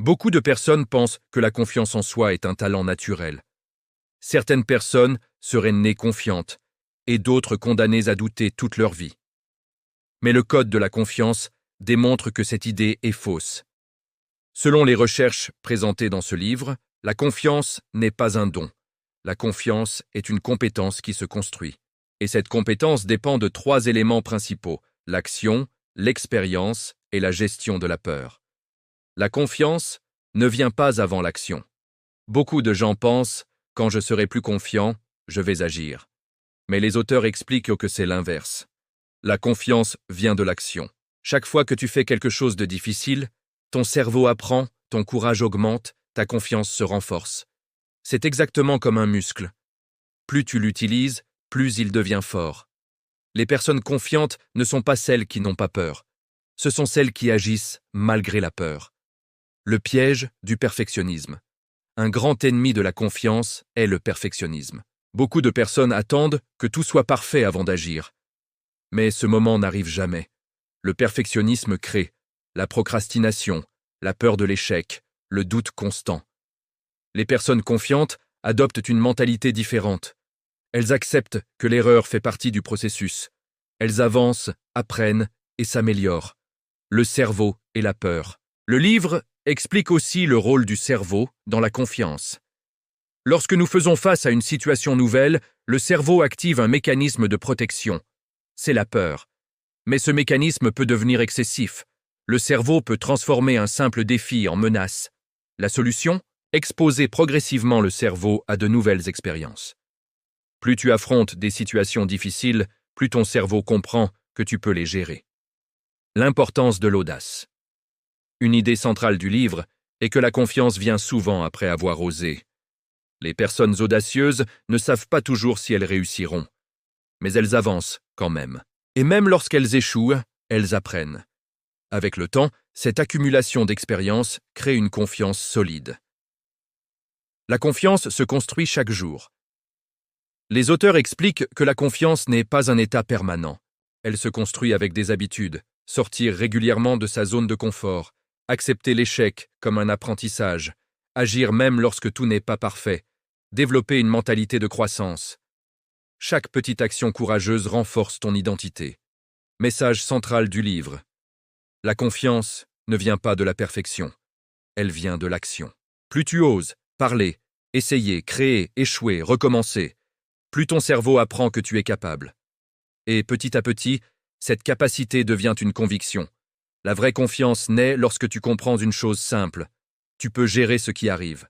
Beaucoup de personnes pensent que la confiance en soi est un talent naturel. Certaines personnes seraient nées confiantes et d'autres condamnées à douter toute leur vie. Mais le code de la confiance démontre que cette idée est fausse. Selon les recherches présentées dans ce livre, la confiance n'est pas un don. La confiance est une compétence qui se construit. Et cette compétence dépend de 3 éléments principaux: l'action, l'expérience et la gestion de la peur. La confiance ne vient pas avant l'action. Beaucoup de gens pensent « quand je serai plus confiant, je vais agir ». Mais les auteurs expliquent que c'est l'inverse. La confiance vient de l'action. Chaque fois que tu fais quelque chose de difficile, ton cerveau apprend, ton courage augmente, ta confiance se renforce. C'est exactement comme un muscle. Plus tu l'utilises, plus il devient fort. Les personnes confiantes ne sont pas celles qui n'ont pas peur. Ce sont celles qui agissent malgré la peur. Le piège du perfectionnisme. Un grand ennemi de la confiance est le perfectionnisme. Beaucoup de personnes attendent que tout soit parfait avant d'agir. Mais ce moment n'arrive jamais. Le perfectionnisme crée la procrastination, la peur de l'échec, le doute constant. Les personnes confiantes adoptent une mentalité différente. Elles acceptent que l'erreur fait partie du processus. Elles avancent, apprennent et s'améliorent. Le cerveau et la peur. Le livre explique aussi le rôle du cerveau dans la confiance. Lorsque nous faisons face à une situation nouvelle, le cerveau active un mécanisme de protection. C'est la peur. Mais ce mécanisme peut devenir excessif. Le cerveau peut transformer un simple défi en menace. La solution ? Exposer progressivement le cerveau à de nouvelles expériences. Plus tu affrontes des situations difficiles, plus ton cerveau comprend que tu peux les gérer. L'importance de l'audace. Une idée centrale du livre est que la confiance vient souvent après avoir osé. Les personnes audacieuses ne savent pas toujours si elles réussiront, mais elles avancent quand même. Et même lorsqu'elles échouent, elles apprennent. Avec le temps, cette accumulation d'expérience crée une confiance solide. La confiance se construit chaque jour. Les auteurs expliquent que la confiance n'est pas un état permanent. Elle se construit avec des habitudes, sortir régulièrement de sa zone de confort, accepter l'échec comme un apprentissage, agir même lorsque tout n'est pas parfait, développer une mentalité de croissance. Chaque petite action courageuse renforce ton identité. Message central du livre. La confiance ne vient pas de la perfection, elle vient de l'action. Plus tu oses parler, essayer, créer, échouer, recommencer, plus ton cerveau apprend que tu es capable. Et petit à petit, cette capacité devient une conviction. La vraie confiance naît lorsque tu comprends une chose simple. Tu peux gérer ce qui arrive.